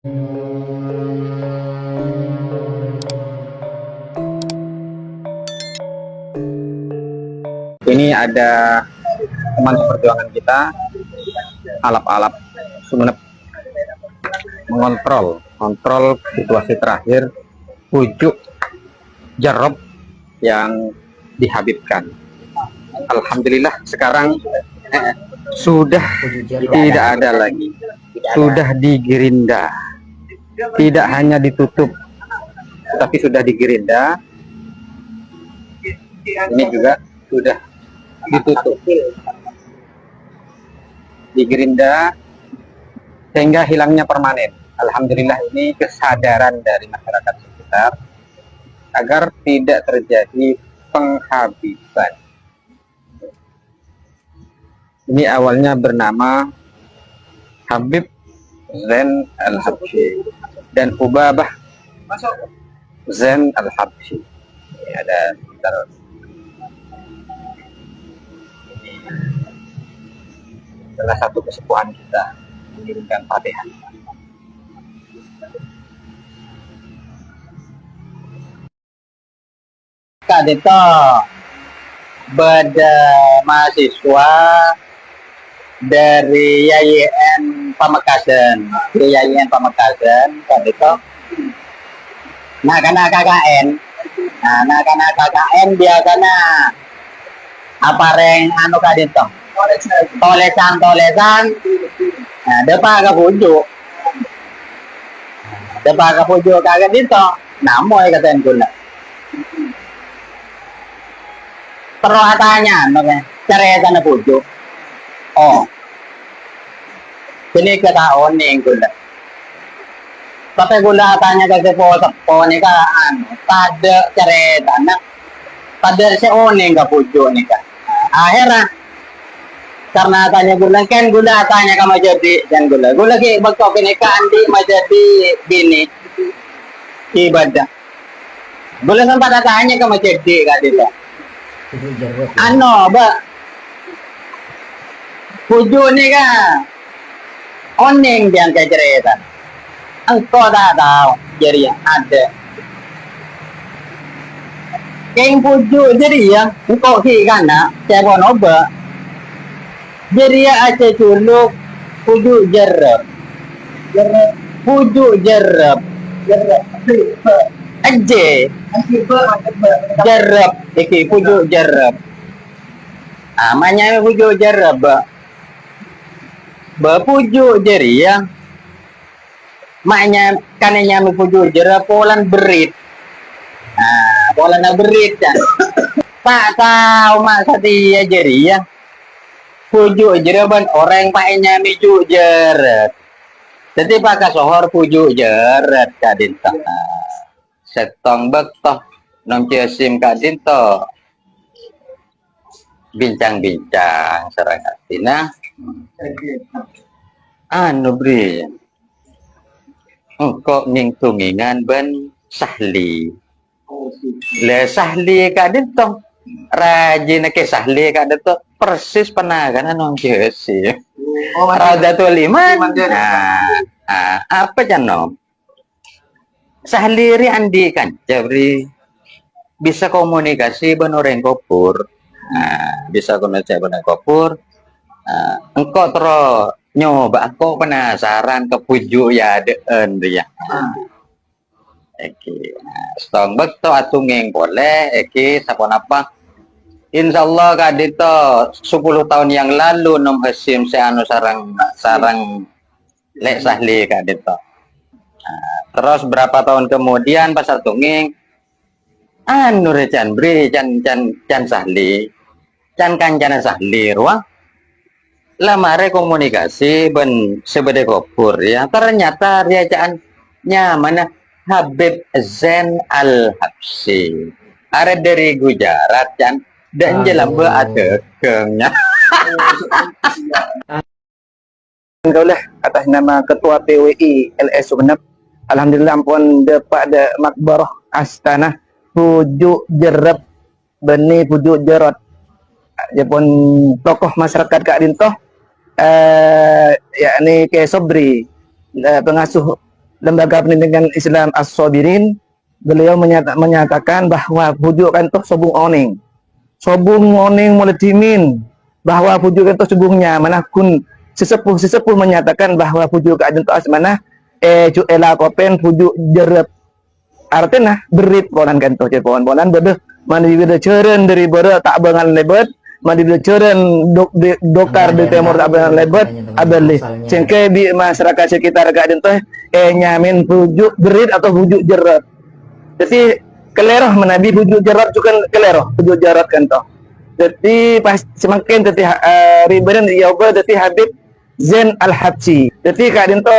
Ini ada teman seperjuangan kita, alap-alap Sumenep, mengontrol situasi terakhir pucuk jerop yang dihabibkan. Alhamdulillah sekarang sudah tidak ada lagi, sudah digirinda, tidak hanya ditutup tapi sudah digirinda. Ini juga sudah ditutup, digirinda sehingga hilangnya permanen. Alhamdulillah, ini kesadaran dari masyarakat sekitar agar tidak terjadi penghabisan. Ini awalnya bernama Habib Zain Al-Habsyi dan Hubabah Zain Al-Habsyi. Ini ada sekitar salah satu kesepuhan kita mengirimkan Fatihah. Kak Dito beda mahasiswa dari YIN Pamekasan, Kak Dito. Nah, karena KKN, biasanya apa reng anu Kak Dito? Tolesan, depan ke pujuk. Kak Dito, namoy katain gula. Terus tanya, cerita na pujuk. Oh, sini kita oning gula. Tapi gula tanya kasi po ni ka, pada cerita na, pada si oning ka pujuk ni ka. Akhirnya, karena tanya gula, kan gula tanya kamu jadi, dan gula ki bakal pinikaan di menjadi bini ibadah. Gula sempat tanya kamu jadi kak Dito. Ano ba? Puju ni ka, oning diyan kay cerita. Engkau dah tahu, jadi ada. Keng puju jadi ya, engkau kan na, saya pun oba. Jadi aja culuk pujuk jerap, pujuk jerap aja jerap iki pujuk jerap. Amanya pujuk jerap ba pujuk jeri ya. Maknya kanenya pujuk jerap polan berit. Polan berit kan. Tak tahu masa dia jeri ya. Pujuk jeraban orang pakainya mijuk jerat. Jadi pakai sohor pujuk jerat Kak Dito. Setong bektoh nong sim Kak Dito. Bincang-bincang serang hatina. Anu bri. Engkau nging-tungingan ben sahli. Le sahli Kak Dito. Rajin ke sahli Kak Dito. Persis penahanan nong sih. Radatul Iman. Apa jangan? Sahliri andi kan, jadi bisa komunikasi benoreng kopur. Bisa komunikasi benoreng kopur. Engkau terus nyoba, engkau penasaran ke pujuk ya deen dia. Eki, stong bekto atungeng boleh. Eki, sapon apa? Insyaallah Kak Dito 10 tahun yang lalu nom hasim seanu sarang lek sahli Kak Dito. Terus berapa tahun kemudian pas tunging anu recan bri can sahli can kancana sahli ruang lamare komunikasi ben sebede kopur ya. Ternyata dia can nyaman Habib Zain Al-Habsyi are dari Gujarat can dan jelas ada kengnya. Alhamdulillah atas nama Ketua PWI LS Sumenep, alhamdulillah ampun dapat ada makbarah Astana pujuk jerap beni pujuk jerot. Dia pun tokoh masyarakat Kak Dintoh yakni ke Sobri pengasuh Lembaga Pendidikan Islam As-Sabirin, beliau menyatakan bahwa pujukan itu sobung oning mulai timin, bahwa pujukan itu subungnya manakun sesepuh menyatakan bahwa pujuk ajen itu asmana cu ela kopen pujuk jerep, artinya berit ponan kan to ponan bede mandi bede ceureun dari bede tak bangan lebet, mandi bede ceureun dokar di timur tak bangan lebet abeli cengke di masyarakat sekitar gak ajen teh nyamin pujuk berit atau pujuk jerep. Jadi keleroh menabi pujuk jerep cukan keleroh pujuk jerep kan to. Jadi pas semakin tadi riberan di Jawa tadi Habib Zain Al-Habsyi. Jadi kadin to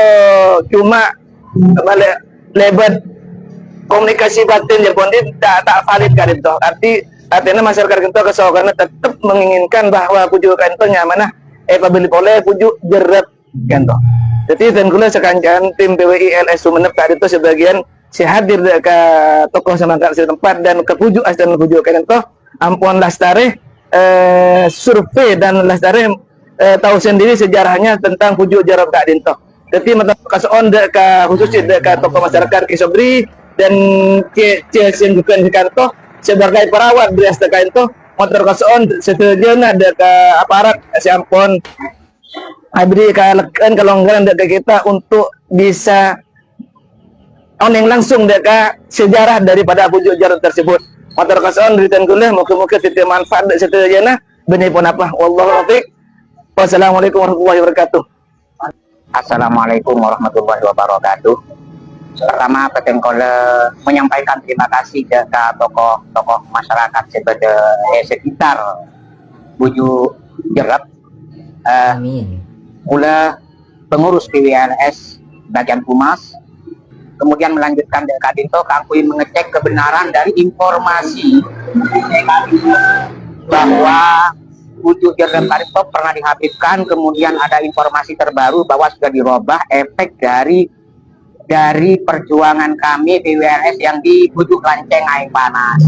cuma balik lebat komunikasi batin Jepun ini tak valid kadin to. Artinya masyarakat kita karena tetap menginginkan bahwa pujukan itu nyamanah pabeli boleh pujuk jerep kan to. Jadi dan kula sekancan tim PWI LS Sumenep tadi itu sebagian si hadir ke tokoh semangat setempat dan ke pujuk dan pujukan itu ampun lastare survei dan lastare tahu sendiri sejarahnya tentang pujuk jerep Kak Dinto. Jadi mata kason deka khususnya deka tokoh masyarakat Kisobri dan Cien bukan Kanto sebagai perawat di Astaka itu motor kason setujuan deka aparat si ampun abdi kalekan kelonggaran deka kita untuk bisa oneng langsung deka sejarah daripada pujuk jerep tersebut. Motor kason berikan kuliah muka-muka titik manfaat dari setujuan benih pun apa wallahu a'lam. Wassalamualaikum warahmatullahi wabarakatuh. Assalamualaikum warahmatullahi wabarakatuh. Pertama, Petengkole menyampaikan terima kasih ke tokoh-tokoh masyarakat sekitar Bujuk Jerep. Amin. Mula pengurus PWLS bagian Humas, kemudian melanjutkan dari Kadinto, kangkui mengecek kebenaran dari informasi bahwa Bujuk Jerep Kadinto pernah dihabibkan, kemudian ada informasi terbaru bahwa sudah dirubah efek dari perjuangan kami PWLS yang di Bujuk Lanceng Aing Panas.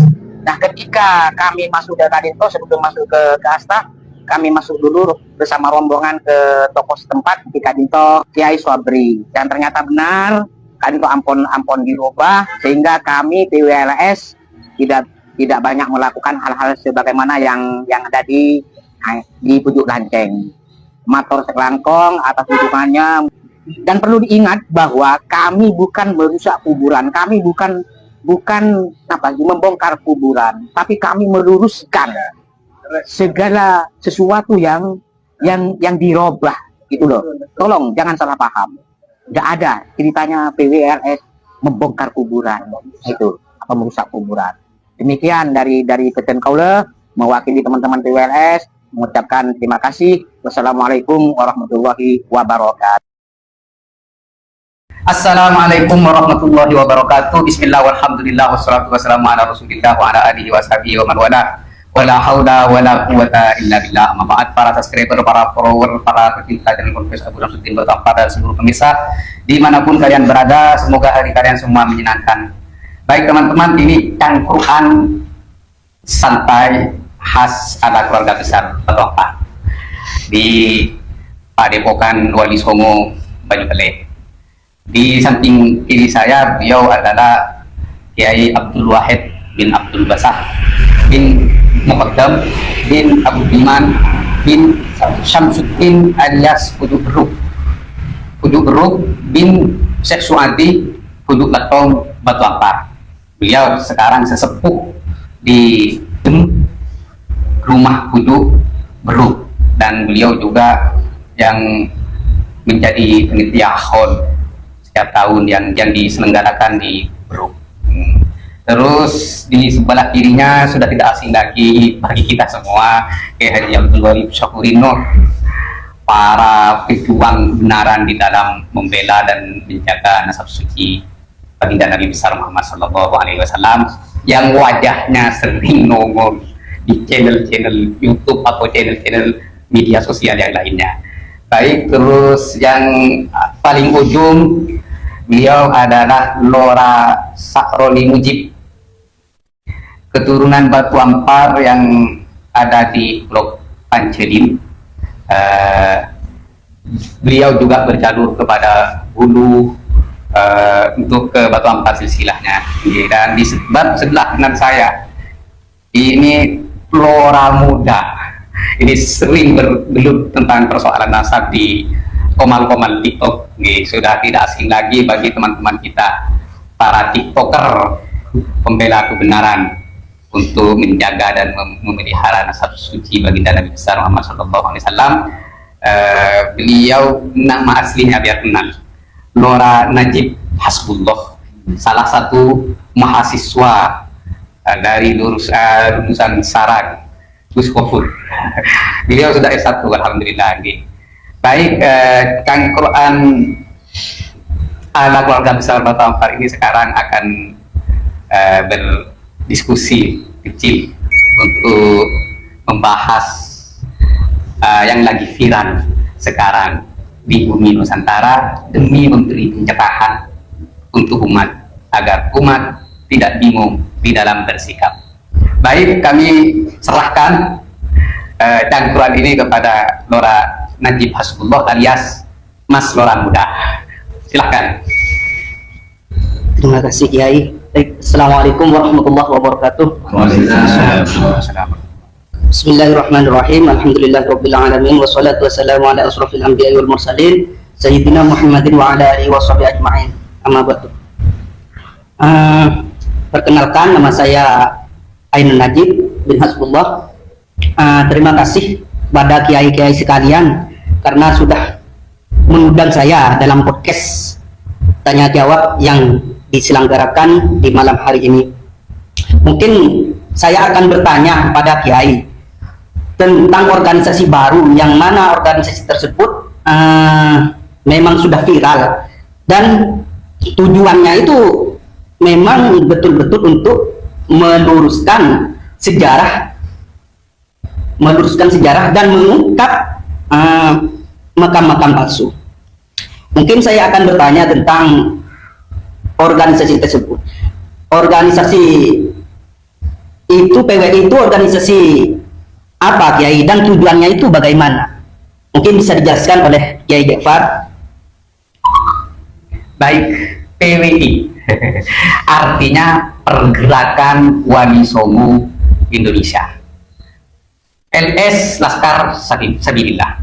Nah, ketika kami masuk ke Kadinto, sebelum masuk ke Asta, kami masuk dulu bersama rombongan ke toko setempat di Kadinto Kiai Sobri, dan ternyata benar Kadinto ampon dirubah sehingga kami PWLS tidak banyak melakukan hal-hal sebagaimana yang ada di Bujuk Lanceng. Matur selangkong atas dukungannya. Dan perlu diingat bahwa kami bukan merusak kuburan, kami bukan membongkar kuburan, tapi kami meluruskan segala sesuatu yang dirubah gitu loh. Tolong jangan salah paham. Nggak ada ceritanya PWLS membongkar kuburan itu atau merusak kuburan. Demikian dari Peten Kaula mewakili teman-teman PWLS mengucapkan terima kasih. Wassalamualaikum warahmatullahi wabarakatuh. Assalamualaikum warahmatullahi wabarakatuh. Bismillah walhamdulillah wassalatu wassalamu ala rasulillah wa ala alihi wa sahbihi wa man wala. Wala haula wala quwata illa billah. Maaf para subscriber, para follower, para pecinta channel Konfes Abu Ramsuddin Batampa dan seluruh pemirsa dimanapun kalian berada, semoga hari kalian semua menyenangkan. Baik teman-teman, ini cangkruan santai khas ala keluarga besar Batampa di Padepokan Wali Songo Banyukeleh. Di samping kiri saya beliau adalah Kiai Abdul Wahid bin Abdul Basah bin Muqaddam bin Abdiman bin Syamsuddin alias Puduk Beruk bin Syekh Suadi Puduk Latong Batu Ampar. Beliau sekarang sesepuh di rumah Puduk Beruk, dan beliau juga yang menjadi panitia hon setiap tahun yang diselenggarakan di Beruk. Terus di sebelah kirinya sudah tidak asing lagi bagi kita semua, Kiai Haji Abdul Wahid Syakurino, para pejuang kebenaran di dalam membela dan menjaga nasab suci baginda Nabi besar Muhammad SAW, yang wajahnya sering nongol di channel-channel YouTube atau channel-channel media sosial yang lainnya. Baik, terus yang paling ujung beliau adalah Lora Sakroni Mujib, keturunan Batu Ampar yang ada di Blok Pancelin. Beliau juga berjalur kepada Hulu, untuk ke Batu Ampar silsilahnya. Dan di sebelah kanan saya ini Flora Muda. Ini sering bergelut tentang persoalan nasab di komal-komal TikTok. Sudah tidak asing lagi bagi teman-teman kita para TikToker pembela kebenaran untuk menjaga dan memelihara nasab suci baginda Nabi besar Muhammad SAW. Beliau nama aslinya biar kenal, Nora Najib Hasbullah, salah satu mahasiswa dari lulusan Sarang Gus Kofur. Beliau sudah S1 alhamdulillah. Baik, Kang Quran ala keluarga besar Batu Ampar ini sekarang akan berdiskusi kecil untuk membahas yang lagi viral sekarang di bumi Nusantara demi memberi pencerahan untuk umat agar umat tidak bingung di dalam bersikap. Baik, kami serahkan cangkuran ini kepada Nora Najib Hasbullah alias Mas Lora Muda. Silakan. Terima kasih Kiai. Assalamualaikum warahmatullahi wabarakatuh. Waalaikumsalam. Bismillahirrahmanirrahim. Alhamdulillahirabbil alamin wassalatu wassalamu ala asrofil anbiya'i wal mursalin sayyidina Muhammadin wa ala alihi washabihi ajma'in. Amma ba'du. Perkenalkan, nama saya Ainun Najib bin Hasbullah. Terima kasih kepada kiai-kiai sekalian karena sudah mengundang saya dalam podcast tanya jawab yang diselenggarakan di malam hari ini. Mungkin saya akan bertanya kepada kiai tentang organisasi baru, yang mana organisasi tersebut memang sudah viral dan tujuannya itu memang betul-betul untuk meluruskan sejarah dan mengungkap makam-makam palsu. Mungkin saya akan bertanya tentang organisasi tersebut. Organisasi itu, PWI itu organisasi apa Kiai, dan tujuannya itu bagaimana? Mungkin bisa dijelaskan oleh Kiai Ja'far. Baik, PWI artinya Pergerakan Wali Songo Indonesia. LS Laskar Sabilillah.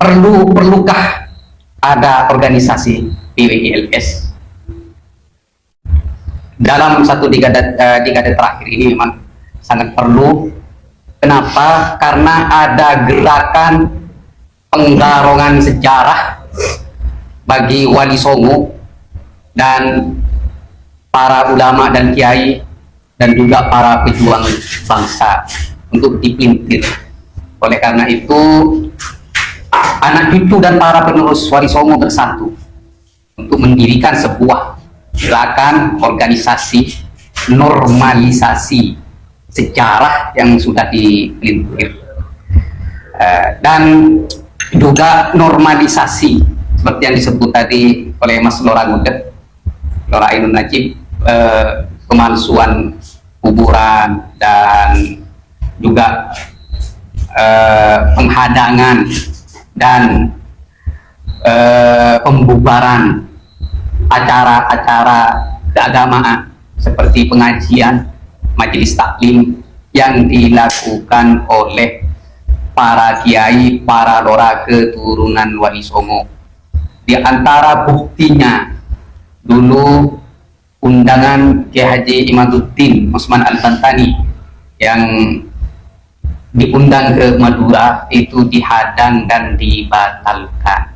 Perlukah ada organisasi PWI LS? Dalam satu dekade terakhir ini memang sangat perlu. Kenapa? Karena ada gerakan penggarongan sejarah bagi Wali Songo dan para ulama dan kiai dan juga para pejuang bangsa untuk dipelintir. Oleh karena itu, anak cucu dan para penerus Wali Songo bersatu untuk mendirikan sebuah gerakan organisasi normalisasi sejarah yang sudah dipelintir, dan juga normalisasi seperti yang disebut tadi oleh Mas Lora Muda, Lora Ainun Najib, pemalsuan kuburan dan juga penghadangan dan pembubaran acara-acara keagamaan seperti pengajian, majelis taklim yang dilakukan oleh para kiai, para lora keturunan Wali Songo. Di antara buktinya dulu undangan Kiai Haji Imaduddin Usman Al-Bantani yang diundang ke Madura itu dihadang dan dibatalkan.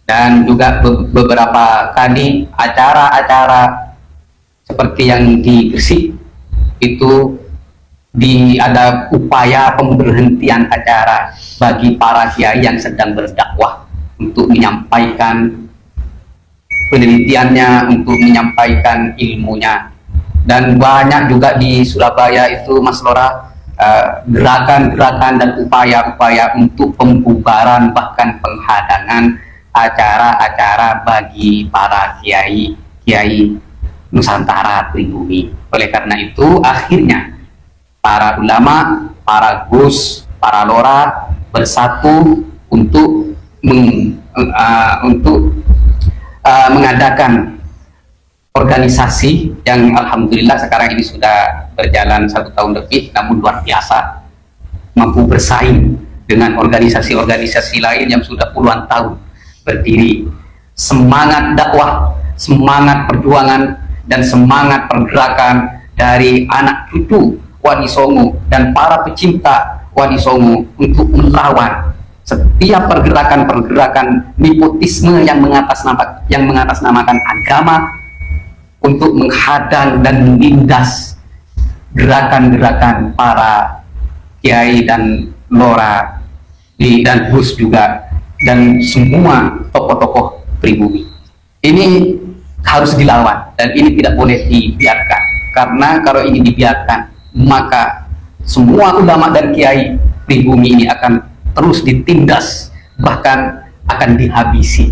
Dan juga beberapa kali acara-acara seperti yang di Gresik itu ada upaya pemberhentian acara bagi para kiai yang sedang berdakwah untuk menyampaikan penelitiannya, untuk menyampaikan ilmunya. Dan banyak juga di Surabaya itu, Mas Lora, gerakan-gerakan dan upaya-upaya untuk pembubaran bahkan penghadangan acara-acara bagi para kiai Nusantara pribumi. Oleh karena itu, akhirnya para ulama, para gus, para lora bersatu untuk mengadakan organisasi yang alhamdulillah sekarang ini sudah berjalan 1 tahun lebih, namun luar biasa, mampu bersaing dengan organisasi-organisasi lain yang sudah puluhan tahun berdiri. Semangat dakwah, semangat perjuangan, dan semangat pergerakan dari anak cucu Wali Songo dan para pecinta Wali Songo untuk melawan setiap pergerakan-pergerakan nepotisme yang mengatasnamakan agama, untuk menghadang dan menindas gerakan-gerakan para kiai dan lora dan Gus juga, dan semua tokoh-tokoh pribumi. Ini harus dilawan dan ini tidak boleh dibiarkan, karena kalau ini dibiarkan maka semua ulama dan kiai pribumi ini akan terus ditindas, bahkan akan dihabisi.